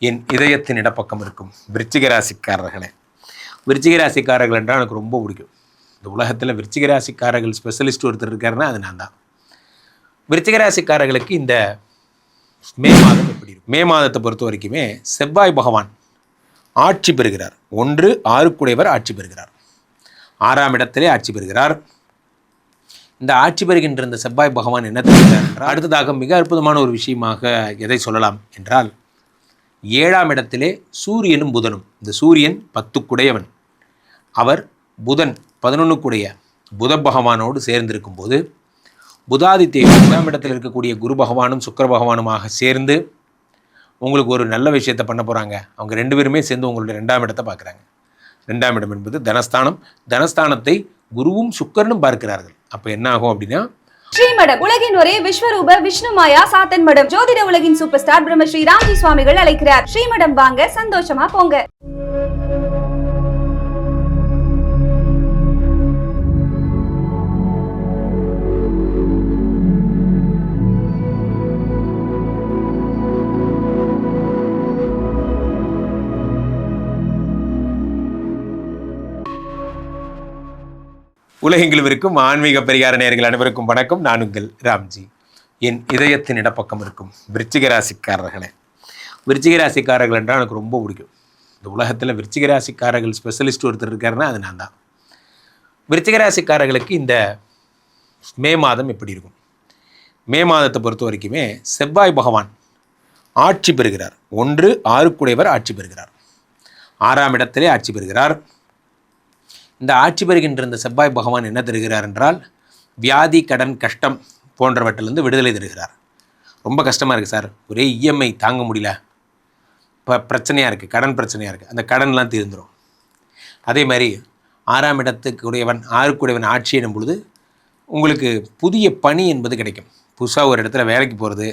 என் இதயத்தின் இடப்பக்கம் இருக்கும் விருச்சிக ராசிக்காரர்களே. விருச்சிக ராசிக்காரர்கள் என்றால் எனக்கு ரொம்ப பிடிக்கும். இந்த உலகத்தில் விருச்சிக ராசிக்காரர்கள் ஸ்பெஷலிஸ்ட் ஒருத்தர் இருக்காருன்னா அது நான் தான். விருச்சிக ராசிக்காரர்களுக்கு இந்த மே மாதம் எப்படி இருக்கும்? மே மாதத்தை பொறுத்த வரைக்குமே செவ்வாய் பகவான் ஆட்சி பெறுகிறார். 1 6 ஆட்சி பெறுகிறார். 6ஆம் இடத்திலே ஆட்சி பெறுகிறார். இந்த ஆட்சி பெறுகின்ற இந்த செவ்வாய் பகவான் என்ன தருகிறார் என்றால், அடுத்ததாக மிக அற்புதமான ஒரு விஷயமாக எதை சொல்லலாம் என்றால், 7ஆம் இடத்திலே சூரியனும் புதனும். இந்த சூரியன் 10 அவர் புதன் 11 புத பகவானோடு சேர்ந்திருக்கும் போது புதாதித்ய 7ஆம் இடத்தில் இருக்கக்கூடிய குரு பகவானும் சுக்கிர பகவானுமாக சேர்ந்து உங்களுக்கு ஒரு நல்ல விஷயத்தை பண்ண போகிறாங்க. அவங்க 2 பேருமே சேர்ந்து உங்களுடைய 2ஆம் இடத்தை பார்க்குறாங்க. 2ஆம் இடம் என்பது தனஸ்தானம். தனஸ்தானத்தை குருவும் சுக்கிரனும் பார்க்கிறார்கள். அப்போ என்ன ஆகும் அப்படின்னா, ஸ்ரீமடம் உலகின் ஒரே விஸ்வரூப விஷ்ணுமாயா சாத்தன் மடம் ஜோதிட உலகின் சூப்பர் ஸ்டார் பிரம்மஸ்ரீ ராம்ஜி சுவாமிகள் அழைக்கிறார். ஸ்ரீமடம் வாங்க, சந்தோஷமா போங்க. உலகெங்கிலும் இருக்கும் ஆன்மீக பரிகார நேயர்கள் அனைவருக்கும் வணக்கம். நான் உங்கள் ராம்ஜி. என் இதயத்தின் இடப்பக்கம் இருக்கும் விருச்சிக ராசிக்காரர்களே. விருச்சிக ராசிக்காரர்கள் என்றால் எனக்கு ரொம்ப பிடிக்கும். இந்த உலகத்தில் விருச்சிக ராசிக்காரர்கள் ஸ்பெஷலிஸ்ட் ஒருத்தர் இருக்காருன்னா அது நான் தான். விருச்சிக ராசிக்காரர்களுக்கு இந்த மே மாதம் எப்படி இருக்கும்? மே மாதத்தை பொறுத்த வரைக்குமே செவ்வாய் பகவான் ஆட்சி பெறுகிறார். 1 6 ஆட்சி பெறுகிறார். 6ஆம் இடத்திலே ஆட்சி பெறுகிறார். இந்த ஆட்சி பெறுகின்ற இந்த செவ்வாய் பகவான் என்ன தருகிறார் என்றால், வியாதி, கடன், கஷ்டம் போன்றவற்றிலிருந்து விடுதலை தருகிறார். ரொம்ப கஷ்டமாக இருக்குது சார், ஒரே இஎம்ஐ தாங்க முடியல, இப்போ பிரச்சனையாக இருக்குது, கடன் பிரச்சனையாக இருக்குது, அந்த கடன்லாம் தீர்ந்துடும். அதே மாதிரி 6ஆம் இடத்துக்கு உடையவன் 6 ஆட்சி எனும் பொழுது உங்களுக்கு புதிய பணி என்பது கிடைக்கும். புதுசாக ஒரு இடத்துல வேலைக்கு போகிறது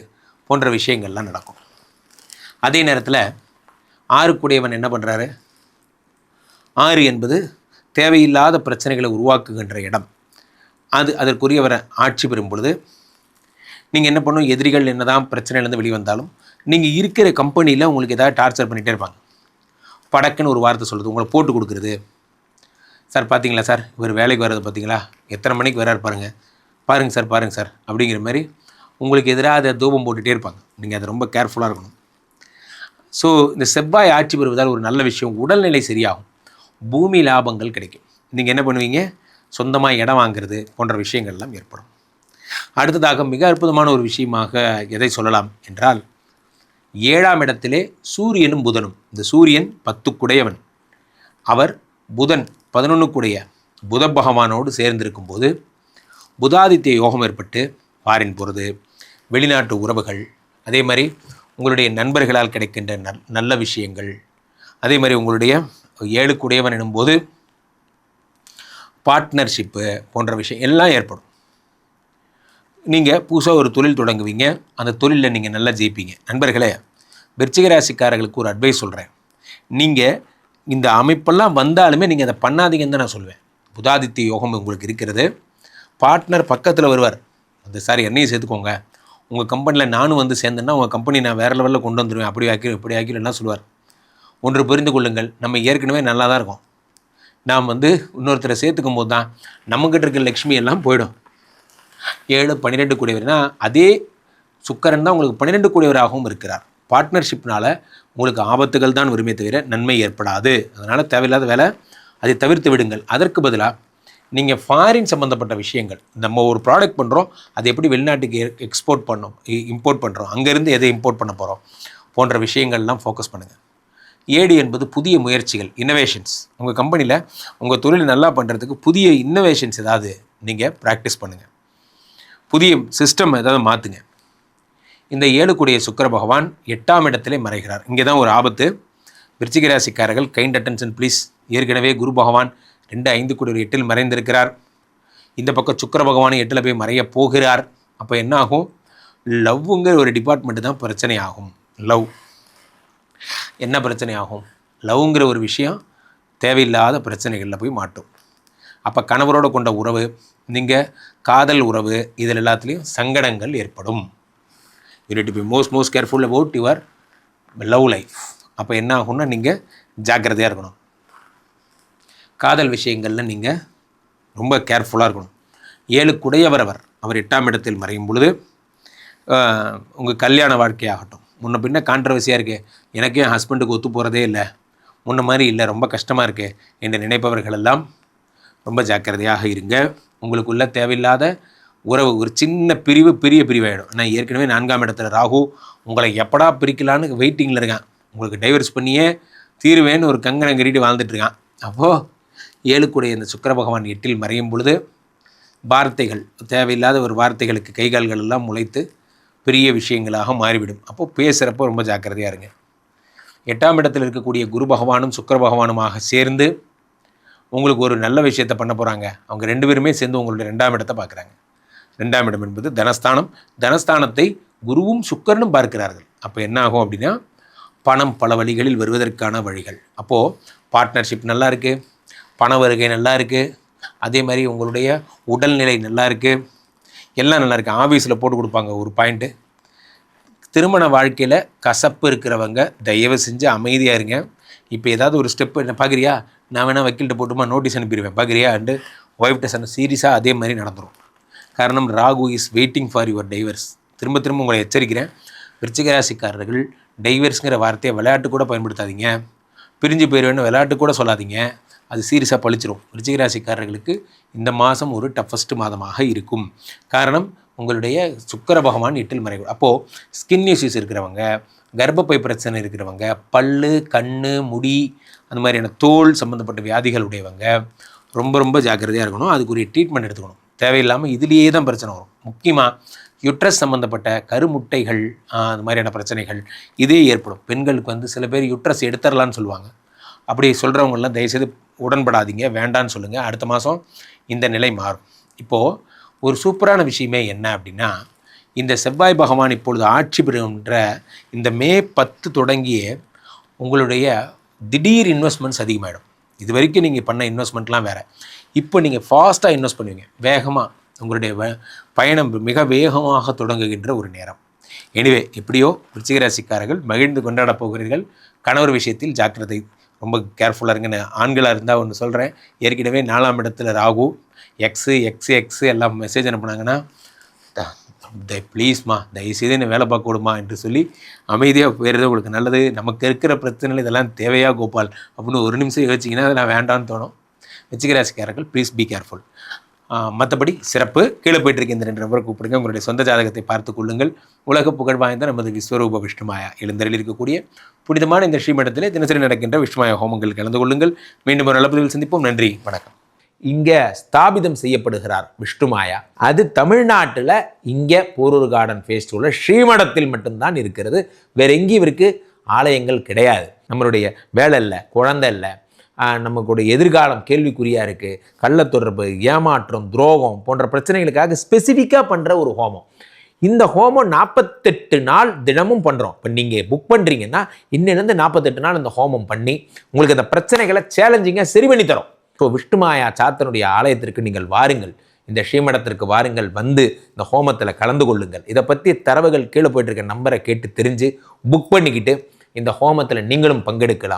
போன்ற விஷயங்கள்லாம் நடக்கும். அதே நேரத்தில் 6 என்ன பண்ணுறாரு? 6 என்பது தேவையில்லாத பிரச்சனைகளை உருவாக்குகின்ற இடம். அதற்குரியவரை ஆட்சி பெறும் பொழுது நீங்கள் என்ன பண்ணணும்? எதிரிகள் என்ன தான் பிரச்சனையிலேருந்து வெளிவந்தாலும் நீங்கள் இருக்கிற கம்பெனியில் உங்களுக்கு ஏதாவது டார்ச்சர் பண்ணிகிட்டே இருப்பாங்க. படக்குன்னு ஒரு வார்த்தை சொல்கிறது, உங்களை போட்டு கொடுக்குறது. சார் பார்த்தீங்களா சார், இவர் வேலைக்கு வர்றது பார்த்தீங்களா, எத்தனை மணிக்கு வராரு பாருங்கள் சார் அப்படிங்கிற மாதிரி உங்களுக்கு எதிராக அதை தூபம் போட்டுகிட்டே இருப்பாங்க. நீங்கள் அதை ரொம்ப கேர்ஃபுல்லாக இருக்கணும். ஸோ இந்த செவ்வாய் ஆட்சி பெறுவதால் ஒரு நல்ல விஷயம், உடல்நிலை சரியாகும், பூமி லாபங்கள் கிடைக்கும். நீங்கள் என்ன பண்ணுவீங்க? சொந்தமாக இடம் வாங்கிறது போன்ற விஷயங்கள்லாம் ஏற்படும். அடுத்ததாக மிக அற்புதமான ஒரு விஷயமாக எதை சொல்லலாம் என்றால், 7ஆம் இடத்திலே சூரியனும் புதனும். இந்த சூரியன் 10 அவர் புதன் 11 புத பகவானோடு சேர்ந்திருக்கும் போது புதாதித்ய யோகம் ஏற்பட்டு ஃபாரின் போகிறது, வெளிநாட்டு உறவுகள், அதே மாதிரி உங்களுடைய நண்பர்களால் கிடைக்கின்ற நல்ல விஷயங்கள், அதே மாதிரி உங்களுடைய 7 எனும்போது பார்ட்னர்ஷிப்பு போன்ற விஷயம் எல்லாம் ஏற்படும். நீங்கள் புதுசாக ஒரு தொழில் தொடங்குவீங்க, அந்த தொழிலில் நீங்கள் நல்லா ஜெயிப்பீங்க. நண்பர்களே, விருச்சிக ராசிக்காரர்களுக்கு ஒரு அட்வைஸ் சொல்கிறேன். நீங்கள் இந்த அமைப்பெல்லாம் வந்தாலுமே நீங்கள் அதை பண்ணாதீங்கன்னு தான் நான் சொல்லுவேன். புதாதித்ய யோகம் உங்களுக்கு இருக்கிறது. பார்ட்னர் பக்கத்தில் வருவார், அந்த சார் என்னையும் சேர்த்துக்கோங்க, உங்கள் கம்பெனியில் நானும் வந்து சேர்ந்தேன்னா உங்கள் கம்பெனி நான் வேறு லெவலில் கொண்டு வந்துடுவேன், அப்படி இப்படி ஆக்கிடுன்னா சொல்லுவார். ஒன்று புரிந்து கொள்ளுங்கள், நம்ம ஏற்கனவே நல்லா தான் இருக்கோம். நாம் இன்னொருத்தரை சேர்த்துக்கும் போது தான் நம்மக்கிட்ட இருக்கிற லக்ஷ்மி எல்லாம் போயிடும். 7 12 அதே சுக்கரன் தான் உங்களுக்கு 12 இருக்கிறார். பார்ட்னர்ஷிப்னால் உங்களுக்கு ஆபத்துகள் தான் வருமே தவிர நன்மை ஏற்படாது. அதனால் தேவையில்லாத வேலை, அதை தவிர்த்து விடுங்கள். அதற்கு பதிலாக நீங்கள் ஃபாரின் சம்மந்தப்பட்ட விஷயங்கள், நம்ம ஒரு ப்ராடக்ட் பண்ணுறோம், அதை எப்படி வெளிநாட்டுக்கு இம்போர்ட் பண்ணுறோம், அங்கேருந்து எதை இம்போர்ட் பண்ண போகிறோம் போன்ற விஷயங்கள்லாம் ஃபோக்கஸ் பண்ணுங்கள். 7 என்பது புதிய முயற்சிகள், இன்னோவேஷன்ஸ். உங்கள் கம்பெனியில் உங்கள் தொழில் நல்லா பண்ணுறதுக்கு புதிய இன்னோவேஷன்ஸ் ஏதாவது நீங்கள் ப்ராக்டிஸ் பண்ணுங்கள். புதிய சிஸ்டம் ஏதாவது மாற்றுங்க. இந்த 7 சுக்கிர பகவான் 8ஆம் இடத்திலே மறைகிறார். இங்கே தான் ஒரு ஆபத்து. விருச்சிக ராசிக்காரர்கள் கைண்ட் அட்டென்ஷன் ப்ளீஸ். ஏற்கனவே குரு பகவான் 2 5 8 மறைந்திருக்கிறார். இந்த பக்கம் சுக்கிர பகவான் 8 போய் மறைய போகிறார். அப்போ என்ன ஆகும்? லவ்வுங்கிற ஒரு டிபார்ட்மெண்ட்டு தான் பிரச்சனை ஆகும். லவ் என்ன பிரச்சனை ஆகும்? லவ்ங்கிற ஒரு விஷயம் தேவையில்லாத பிரச்சனைகளில் போய் மாட்டும். அப்போ கணவரோடு கொண்ட உறவு, நீங்கள் காதல் உறவு, இதில் எல்லாத்துலேயும் சங்கடங்கள் ஏற்படும். You need to be most careful about your love life. அப்போ என்ன ஆகும்னா நீங்கள் ஜாக்கிரதையாக இருக்கணும். காதல் விஷயங்களில் நீங்கள் ரொம்ப கேர்ஃபுல்லாக இருக்கணும். 7 அவர் 8ஆம் இடத்தில் மறையும் பொழுது உங்கள் கல்யாண வாழ்க்கையாகட்டும், முன்ன பின்ன கான்ட்ரவர்சியாக இருக்குது, எனக்கே என் ஹஸ்பண்டுக்கு ஒத்து போகிறதே இல்லை, முன்ன மாதிரி இல்லை, ரொம்ப கஷ்டமாக இருக்குது என்று நினைப்பவர்களெல்லாம் ரொம்ப ஜாக்கிரதையாக இருங்க. உங்களுக்குள்ள தேவையில்லாத உறவு ஒரு சின்ன பெரிய பிரிவாயிடும். நான் ஏற்கனவே 4ஆம் இடத்துல ராகு உங்களை எப்படா பிரிக்கலான்னு வெயிட்டிங்கில் இருக்கான். உங்களுக்கு டைவர்ஸ் பண்ணியே தீருவேன்னு ஒரு கங்கணம் கட்டிட்டு வாழ்ந்துட்டுருக்கான். அப்போது 7 இந்த சுக்கிர பகவான் 8இல் மறையும் பொழுது வார்த்தைகள், தேவையில்லாத ஒரு வார்த்தைகளுக்கு கைகால்கள் எல்லாம் முளைத்து பெரிய விஷயங்களாக மாறிவிடும். அப்போது பேசுகிறப்போ ரொம்ப ஜாக்கிரதையாக இருங்க. 8ஆம் இடத்தில் இருக்கக்கூடிய குரு பகவானும் சுக்கிர பகவானுமாக சேர்ந்து உங்களுக்கு ஒரு நல்ல விஷயத்தை பண்ண போகிறாங்க. அவங்க 2 பேருமே சேர்ந்து உங்களுடைய 2ஆம் இடத்தை பார்க்குறாங்க. 2ஆம் இடம் என்பது தனஸ்தானம். தனஸ்தானத்தை குருவும் சுக்கிரனும் பார்க்கிறார்கள். அப்போ என்ன ஆகும் அப்படின்னா, பணம் பல வழிகளில் வருவதற்கான வழிகள். அப்போது பார்ட்னர்ஷிப் நல்லா இருக்குது, பண வருகை நல்லா இருக்குது, அதே மாதிரி உங்களுடைய உடல்நிலை நல்லா இருக்குது, எல்லாம் நல்லா இருக்குது. ஆஃபீஸில் போட்டு கொடுப்பாங்க ஒரு பாயிண்ட்டு. திருமண வாழ்க்கையில் கசப்பு இருக்கிறவங்க தயவு செஞ்சு அமைதியாக இருங்க. இப்போ ஏதாவது ஒரு ஸ்டெப்பு என்ன பார்க்குறியா, நான் வேணால் வக்கீல்கிட்ட போட்டுமா நோட்டீஸ் அனுப்பிடுவேன் பார்க்குறியா அண்டு ஒய்ஃப்ட்ட சொன்ன சீரியஸாக அதே மாதிரி நடந்துடும். காரணம் Rahu is waiting for your divorce. திரும்ப உங்களை எச்சரிக்கிறேன், விருச்சிக ராசிக்காரர்கள் டைவர்ஸுங்கிற வார்த்தையை விளையாட்டு கூட பயன்படுத்தாதீங்க. பிரிஞ்சு போயிடுவேன்னு விளையாட்டு கூட சொல்லாதீங்க, அது சீரியஸாக பழிச்சிரும். விருச்சிக ராசிக்காரர்களுக்கு இந்த மாதம் ஒரு டஃபஸ்ட் மாதமாக இருக்கும். காரணம் உங்களுடைய சுக்கிர பகவான் 8இல் மறைவு. அப்போது ஸ்கின் இஷ்யூஸ் இருக்கிறவங்க, கர்ப்பப்பை பிரச்சனை இருக்கிறவங்க, பல்லு கண் முடி அந்த மாதிரியான தோல் சம்மந்தப்பட்ட வியாதிகள் உடையவங்க ரொம்ப ஜாக்கிரதையாக இருக்கணும். அதுக்குரிய ட்ரீட்மெண்ட் எடுத்துக்கணும். தேவையில்லாமல் இதுலேயே தான் பிரச்சனை வரும். முக்கியமாக யுட்ரஸ் சம்மந்தப்பட்ட கருமுட்டைகள் அந்த மாதிரியான பிரச்சனைகள் இதே ஏற்படும். பெண்களுக்கு சில பேர் யுட்ரஸ் எடுத்துடலான்னு சொல்லுவாங்க. அப்படி சொல்கிறவங்களாம் தயவுசெய்து உடன்படாதீங்க, வேண்டான்னு சொல்லுங்கள். அடுத்த மாதம் இந்த நிலை மாறும். இப்போது ஒரு சூப்பரான விஷயமே என்ன அப்படின்னா, இந்த செவ்வாய் பகவான் இப்பொழுது ஆட்சி பெறுகின்ற இந்த மே 10 தொடங்கிய உங்களுடைய திடீர் இன்வெஸ்ட்மெண்ட்ஸ் அதிகமாகிடும். இது வரைக்கும் நீங்கள் பண்ண இன்வெஸ்ட்மெண்ட்லாம் வேறு. இப்போ நீங்கள் ஃபாஸ்ட்டாக இன்வெஸ்ட் பண்ணுவீங்க. வேகமாக உங்களுடைய பயணம் மிக வேகமாக தொடங்குகின்ற ஒரு நேரம். எனிவே, எப்படியோ விருச்சிக ராசிக்காரர்கள் மகிழ்ந்து கொண்டாட போகிறீர்கள். கணவர் விஷயத்தில் ஜாக்கிரதை, ரொம்ப கேர்ஃபுல்லாக இருங்கன்னு ஆண்களாக இருந்தால் ஒன்று சொல்கிறேன். ஏற்கனவே 4ஆம் இடத்துல ராகு எக்ஸ் எல்லாம் மெசேஜ் அனுப்புனாங்கன்னா, ப்ளீஸ்மா தயவுசெய்து என்ன வேலை பார்க்க விடுமா என்று சொல்லி அமைதியாக போயிடுறது உங்களுக்கு நல்லது. நமக்கு இருக்கிற பிரச்சனைகள் இதெல்லாம் தேவையா கோபால் அப்படின்னு ஒரு நிமிஷம் யோசிச்சிங்கன்னா அதெல்லாம் வேண்டான்னு தோணும். விருச்சிக ராசிக்காரர்கள் ப்ளீஸ் பி கேர்ஃபுல். மற்றபடி சிறப்பு. கீழே போயிட்டுருக்க இந்த 2 நம்பரை கூப்பிடுங்க. உங்களுடைய சொந்த ஜாதகத்தை பார்த்து கொள்ளுங்கள். உலக புகழ் வாய்ந்த நமது விஸ்வரூப விஷ்ணுமாயா எழுந்தருளில் இருக்கக்கூடிய புனிதமான இந்த ஸ்ரீமடத்திலே தினசரி நடக்கின்ற விஷ்ணுமாயா ஹோமங்கள் கலந்து கொள்ளுங்கள். மீண்டும் ஒரு நல்ல பதிவில் சந்திப்போம். நன்றி, வணக்கம். இங்கே ஸ்தாபிதம் செய்யப்படுகிறார் விஷ்ணுமாயா. அது தமிழ்நாட்டில் இங்கே போரூர் கார்டன் ஃபேஸ் 2ல ஸ்ரீமடத்தில் மட்டும்தான் இருக்கிறது. வேற எங்கேயும் இவருக்கு ஆலயங்கள் கிடையாது. நம்மளுடைய வேலை இல்லை, குழந்தை இல்லை, நமக்குடைய எதிர்காலம் கேள்விக்குறியாக இருக்குது, கள்ளத்தொடர்பு, ஏமாற்றம், துரோகம் போன்ற பிரச்சனைகளுக்காக ஸ்பெசிஃபிக்காக பண்ணுற ஒரு ஹோமம். இந்த ஹோமம் 48 நாள் தினமும் பண்ணுறோம். இப்போ நீங்கள் புக் பண்ணுறீங்கன்னா இன்னிலிருந்து 48 நாள் இந்த ஹோமம் பண்ணி உங்களுக்கு அந்த பிரச்சனைகளை சேலஞ்சிங்காக சரி பண்ணி தரோம். ஸோ விஷ்ணுமாயா சாத்தனுடைய ஆலயத்திற்கு நீங்கள் வாருங்கள், இந்த ஸ்ரீமடத்திற்கு வாருங்கள், வந்து இந்த ஹோமத்தில் கலந்து கொள்ளுங்கள். இதை பற்றி தரவுகள் கீழே போயிட்டு இருக்க நம்பரை கேட்டு தெரிஞ்சு புக் பண்ணிக்கிட்டு இந்த ஹோமத்தில் நீங்களும் பங்கெடுக்கலாம்.